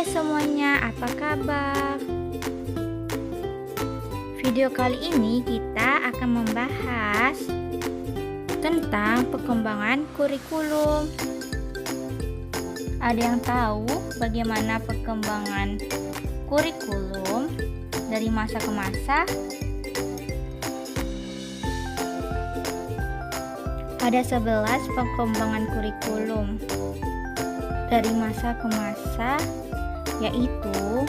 Hai semuanya, apa kabar? Video kali ini kita akan membahas tentang perkembangan kurikulum. Ada yang tahu bagaimana perkembangan kurikulum dari masa ke masa? Ada 11 perkembangan kurikulum dari masa ke masa, yaitu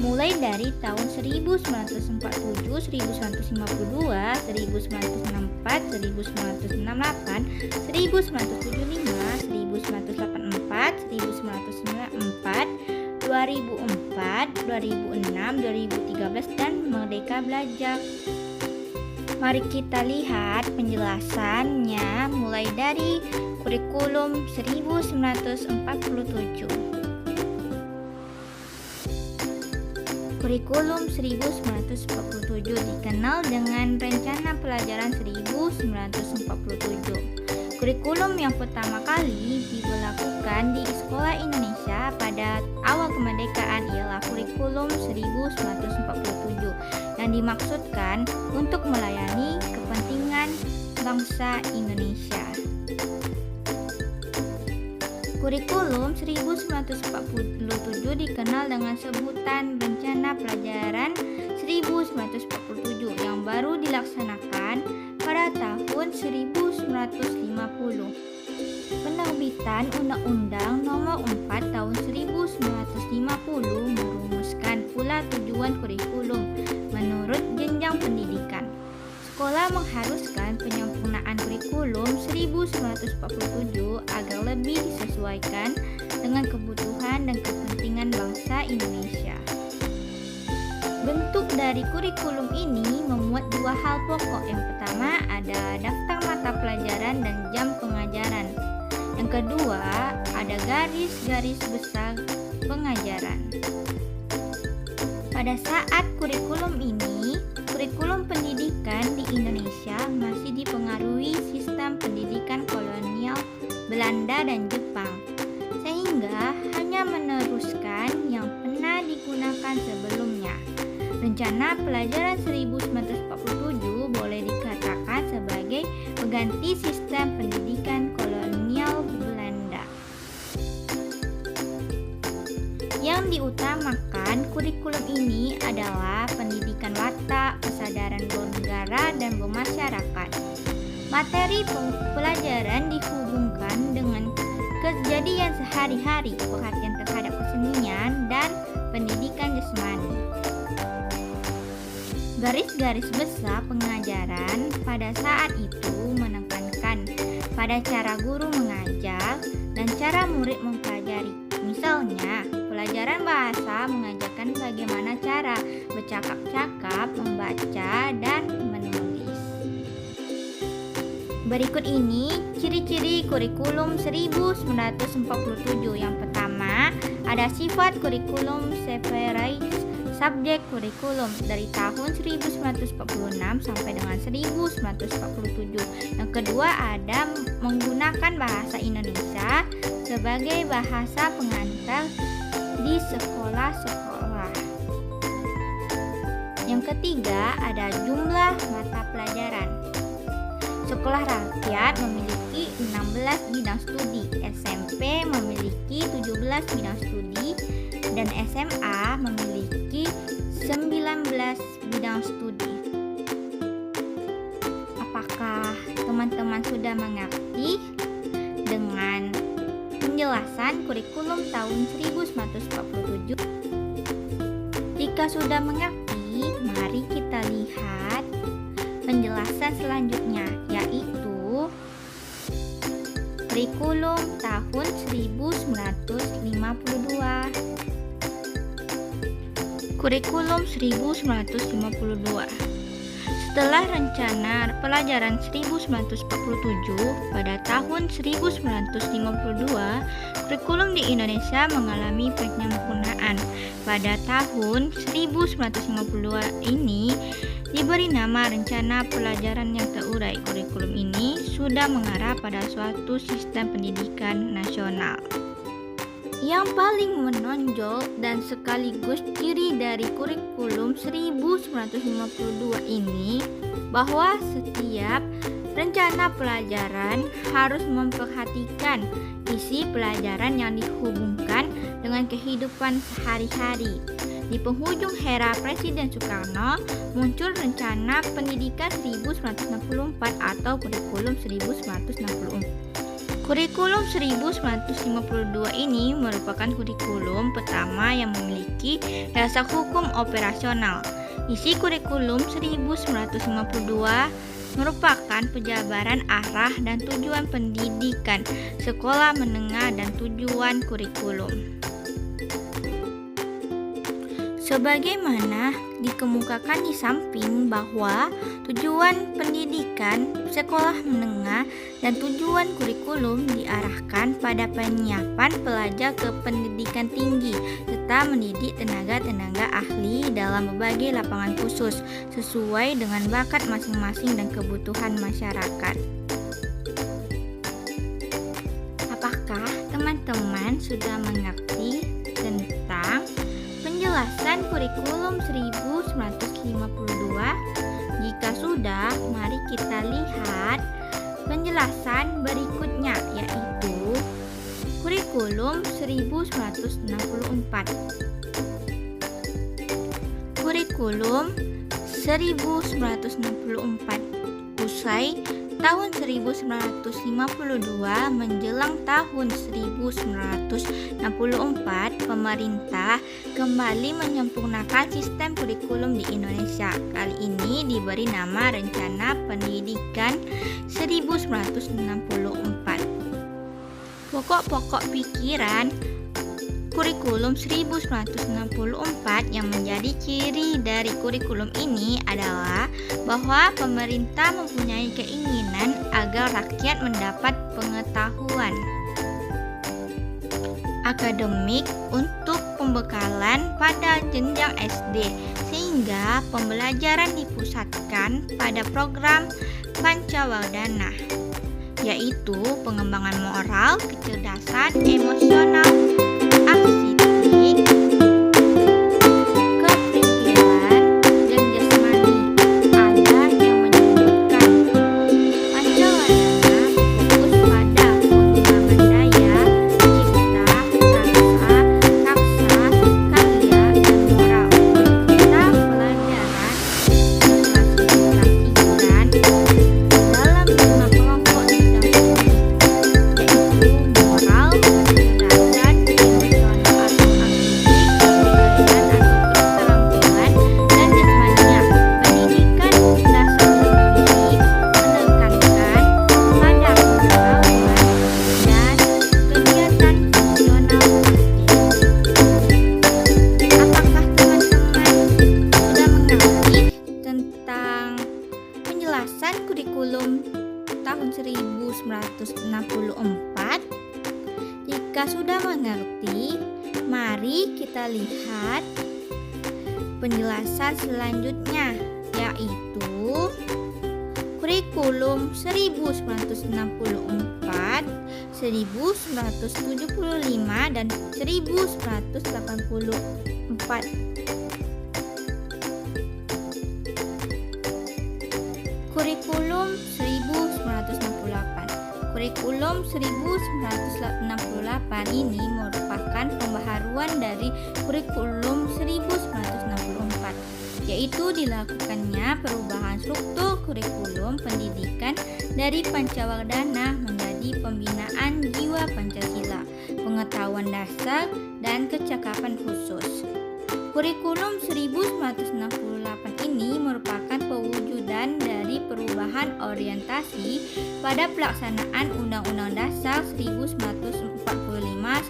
mulai dari tahun 1947, 1952, 1964, 1968, 1975, 1984, 1994, 2004, 2006, 2013, dan Merdeka Belajar. Mari kita lihat penjelasannya mulai dari kurikulum 1947. Kurikulum 1947 dikenal dengan Rencana Pelajaran 1947. Kurikulum yang pertama kali diberlakukan di sekolah Indonesia pada awal kemerdekaan ialah kurikulum 1947 yang dimaksudkan untuk melayani kepentingan bangsa Indonesia. Kurikulum 1947 dikenal dengan sebutan Rencana Pelajaran 1947 yang baru dilaksanakan pada tahun 1950. Penerbitan Undang-Undang Nomor 4 Tahun 1950 merumuskan pula tujuan kurikulum menurut jenjang pendidikan. Sekolah mengharuskan penyempurnaan kurikulum 1947 agar lebih disesuaikan dengan kebutuhan dan kepentingan bangsa Indonesia. Bentuk dari kurikulum ini memuat dua hal pokok. Yang pertama ada daftar mata pelajaran dan jam pengajaran. Yang kedua ada garis-garis besar pengajaran. Pada saat kurikulum ini, kurikulum pendidikan di Indonesia masih dipengaruhi sistem pendidikan kolonial Belanda dan Jepang, sehingga hanya meneruskan yang pernah digunakan sebelumnya. Rencana Pelajaran 1947 boleh dikatakan sebagai pengganti sistem pendidikan kolonial Belanda. Yang diutamakan kurikulum ini adalah pendidikan watak, kesadaran bernegara dan bermasyarakat. Materi pelajaran dihubungkan dengan kejadian sehari-hari, perhatian terhadap kesenian, dan pendidikan jasmani. Garis-garis besar pengajaran pada saat itu menekankan pada cara guru mengajar dan cara murid mempelajari. Misalnya, pelajaran bahasa mengajarkan bagaimana cara bercakap-cakap, membaca, dan menulis. Berikut ini ciri-ciri kurikulum 1947. Yang pertama, ada sifat kurikulum separate subjek kurikulum dari tahun 1946 sampai dengan 1947. Yang kedua ada menggunakan bahasa Indonesia sebagai bahasa pengantar di sekolah-sekolah. Yang ketiga ada jumlah mata pelajaran. Sekolah rakyat memiliki 16 bidang studi, SMP memiliki 17 bidang studi, dan SMA memiliki 19 bidang studi. Apakah teman-teman sudah mengerti dengan penjelasan kurikulum tahun 1947? Jika sudah mengerti, mari kita lihat penjelasan selanjutnya, yaitu kurikulum tahun 1952. Kurikulum 1952. Setelah Rencana Pelajaran 1947, pada tahun 1952, kurikulum di Indonesia mengalami penyempurnaan. Pada tahun 1952 ini diberi nama Rencana Pelajaran yang Terurai. Kurikulum ini sudah mengarah pada suatu sistem pendidikan nasional. Yang paling menonjol dan sekaligus ciri dari kurikulum 1952 ini bahwa setiap rencana pelajaran harus memperhatikan isi pelajaran yang dihubungkan dengan kehidupan sehari-hari. Di penghujung era Presiden Soekarno, muncul Rencana Pendidikan 1964 atau Kurikulum 1964. Kurikulum 1952 ini merupakan kurikulum pertama yang memiliki dasar hukum operasional. Isi kurikulum 1952 merupakan penjabaran arah dan tujuan pendidikan sekolah menengah dan tujuan kurikulum. Sebagaimana dikemukakan di samping bahwa tujuan pendidikan sekolah menengah dan tujuan kurikulum diarahkan pada penyiapan pelajar ke pendidikan tinggi serta mendidik tenaga-tenaga ahli dalam berbagai lapangan khusus sesuai dengan bakat masing-masing dan kebutuhan masyarakat. Apakah teman-teman sudah mengerti tentang penjelasan kurikulum 1952? Jika sudah, mari kita lihat penjelasan berikutnya, yaitu kurikulum 1964. Kurikulum 1964 usai tahun 1952 menjelang tahun 1964, pemerintah kembali menyempurnakan sistem kurikulum di Indonesia. Kali ini diberi nama Rencana Pendidikan 1964. Pokok-pokok pikiran kurikulum 1964 yang menjadi ciri dari kurikulum ini adalah bahwa pemerintah mempunyai keinginan agar rakyat mendapat pengetahuan akademik untuk pembekalan pada jenjang SD, sehingga pembelajaran dipusatkan pada program Pancawardhana, yaitu pengembangan moral, kecerdasan, emosional, arsitektur, kepikiran, dan jasmani. Ada yang menyebutkan Pancawardhana fokus pada pengembangan daya, cipta, rasa, karsa, karya, dan moral. Serta pelajaran diklasifikasikan dalam 5 kelompok bidang ini, yaitu moral, kecerdasan, emosional atau artistik, kepribadian atau keterampilan, dan jasmania. Pendidikan dasar sendiri menekankan pada pengetahuan dan kegiatan fungsional aktif. Apakah teman-teman sudah mengerti tentang penjelasan kurikulum tahun 1964? Jika sudah mengerti, mari kita lihat penjelasan selanjutnya, yaitu kurikulum 1964, 1975, dan 1984. Kurikulum 1968. Kurikulum 1968 ini merupakan pembaharuan dari kurikulum 1964, yaitu dilakukannya perubahan struktur kurikulum pendidikan dari Pancawardhana menjadi pembinaan jiwa Pancasila, pengetahuan dasar, dan kecakapan khusus. Kurikulum 1968 ini merupakan pewujudan dari perubahan orientasi pada pelaksanaan Undang-Undang Dasar 1945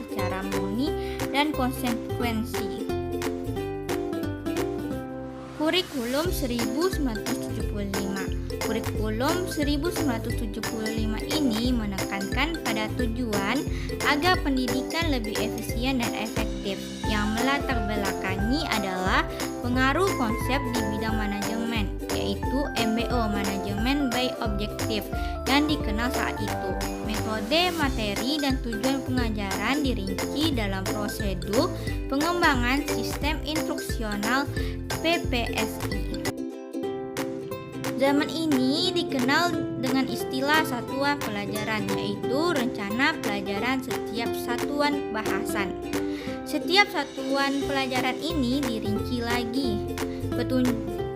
secara murni dan konsekuensi. Kurikulum 1975. Kurikulum 1975 ini menekankan pada tujuan agar pendidikan lebih efisien dan efektif. Yang melatar belakangi adalah pengaruh konsep di bidang manajemen, yaitu MBO, Manajemen by sesuai objektif yang dikenal saat itu. Metode, materi, dan tujuan pengajaran dirinci dalam prosedur pengembangan sistem instruksional PPSI. Zaman ini dikenal dengan istilah satuan pelajaran, yaitu rencana pelajaran setiap satuan bahasan. Setiap satuan pelajaran ini dirinci lagi.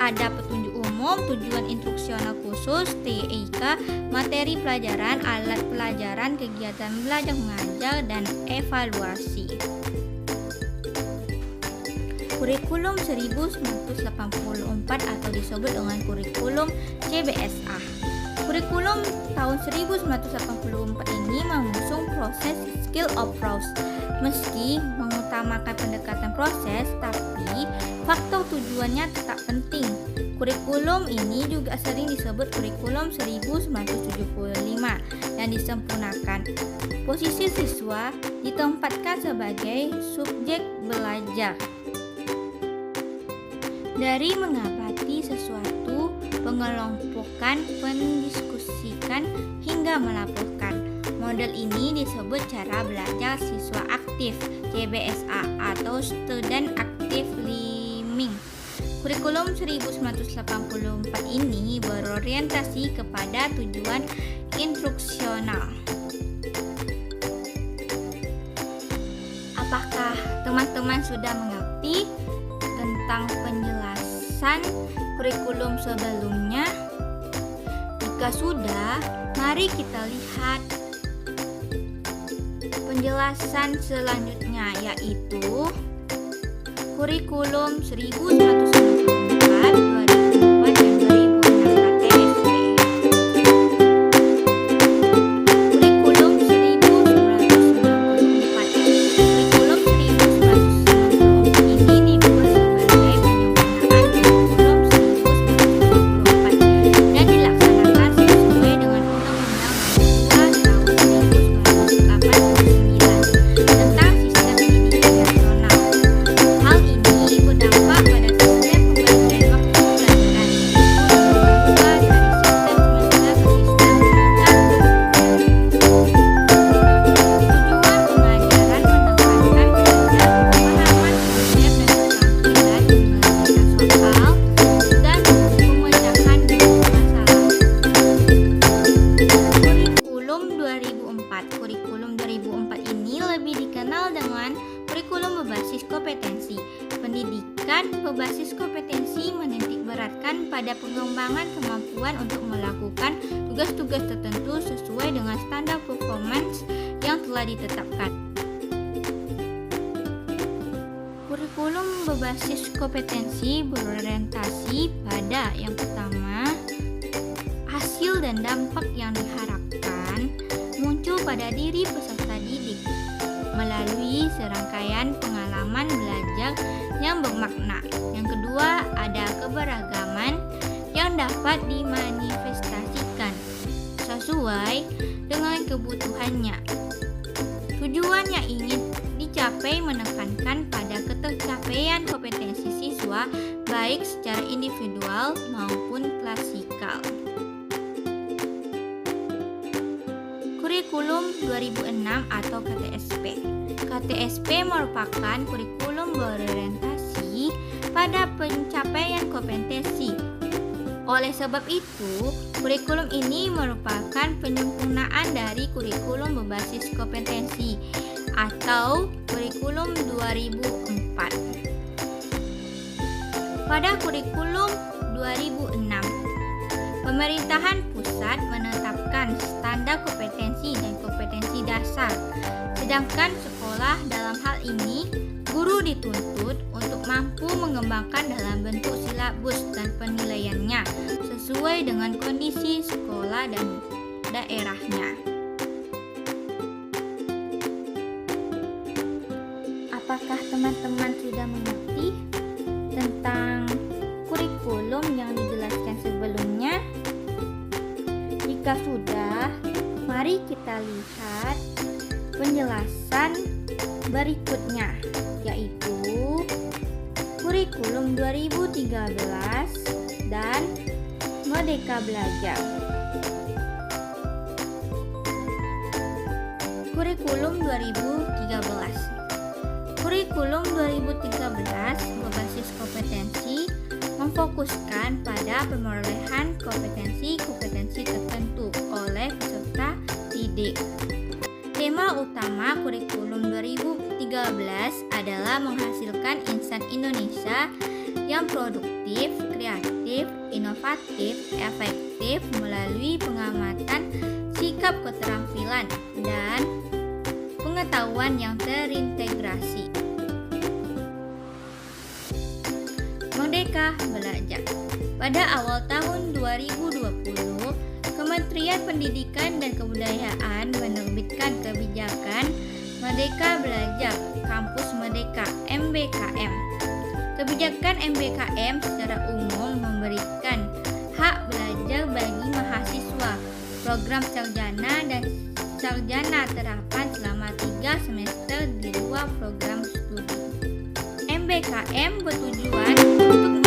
Ada petunjuk umum, tujuan instruksional khusus, TIK, materi pelajaran, alat pelajaran, kegiatan belajar mengajar, dan evaluasi. Kurikulum 1984 atau disebut dengan kurikulum CBSA. Kurikulum tahun 1984 ini mengusung proses skill approach. Meski mengutamakan pendekatan proses, tapi faktor tujuannya tetap penting. Kurikulum ini juga sering disebut kurikulum 1975 dan disempurnakan. Posisi siswa ditempatkan sebagai subjek belajar. Dari mengamati sesuatu, pengelompokan, mendiskusikan, hingga melaporkan. Model ini disebut cara belajar siswa aktif (CBSA) atau Student Active Learning. Kurikulum 1984 ini berorientasi kepada tujuan instruksional. Apakah teman-teman sudah mengerti tentang penjelasan kurikulum sebelumnya? Jika sudah, mari kita lihat penjelasan selanjutnya, yaitu kurikulum 1994, 2004, dan 2006 KTSP. Kurikulum 1994. Kurikulum 1994 ini dibuat sebagai penyempurnaan kurikulum 1994 dan dilaksanakan sesuai dengan Undang-Undang Nomor 2 Tahun 1989 tentang Sistem Pendidikan Nasional. Hal ini berdampak pada sistem pembagian waktu pelajaran, berubah dari sistem semester ke sistem tahun. Tujuan pengajaran menekankan pada pemahaman konsep dan keterampilan menyelesaikan soal dan pemecahan masalah. Kurikulum 2004. Kurikulum 2004 ini lebih dikenal dengan kurikulum berbasis kompetensi. Pendidikan berbasis kompetensi menitik beratkan pada pengembangan kemampuan untuk melakukan tugas-tugas tertentu sesuai dengan standar performance yang telah ditetapkan. Kurikulum berbasis kompetensi berorientasi pada yang pertama, hasil dan dampak yang diharapkan muncul pada diri peserta didik melalui serangkaian pengalaman belajar yang bermakna. Yang kedua, ada keberagaman yang dapat dimanifestasikan sesuai dengan kebutuhannya. Tujuan yang ingin dicapai menekankan pada ketercapaian kompetensi siswa baik secara individual maupun klasikal. Kurikulum 2006 atau KTSP. KTSP merupakan kurikulum berorientasi pada pencapaian kompetensi. Oleh sebab itu, kurikulum ini merupakan penyempurnaan dari kurikulum berbasis kompetensi atau kurikulum 2004. Pada kurikulum 2006, pemerintahan pusat menetapkan standar kompetensi dan kompetensi dasar, sedangkan sekolah dalam hal ini guru dituntut untuk mampu mengembangkan dalam bentuk silabus dan penilaiannya sesuai dengan kondisi sekolah dan daerahnya. Apakah teman-teman sudah mengerti tentang kurikulum yang dijelaskan sebelumnya? Jika sudah, mari kita lihat penjelasan berikutnya, yaitu kurikulum 2013 dan Merdeka Belajar. Kurikulum 2013. Kurikulum 2013 berbasis kompetensi memfokuskan pada pemerolehan kompetensi-kompetensi tertentu oleh peserta didik. Tema utama kurikulum 2013 adalah menghasilkan insan Indonesia yang produktif, kreatif, inovatif, efektif melalui pengamatan sikap keterampilan dan pengetahuan yang terintegrasi. Merdeka Belajar. Pada awal tahun 2020, Kementerian Pendidikan dan Kebudayaan menerbitkan kebijakan Merdeka Belajar Kampus Merdeka (MBKM). Kebijakan MBKM secara umum memberikan hak belajar bagi mahasiswa program sarjana dan sarjana terapan selama 3 semester di 2 program studi. MBKM bertujuan untuk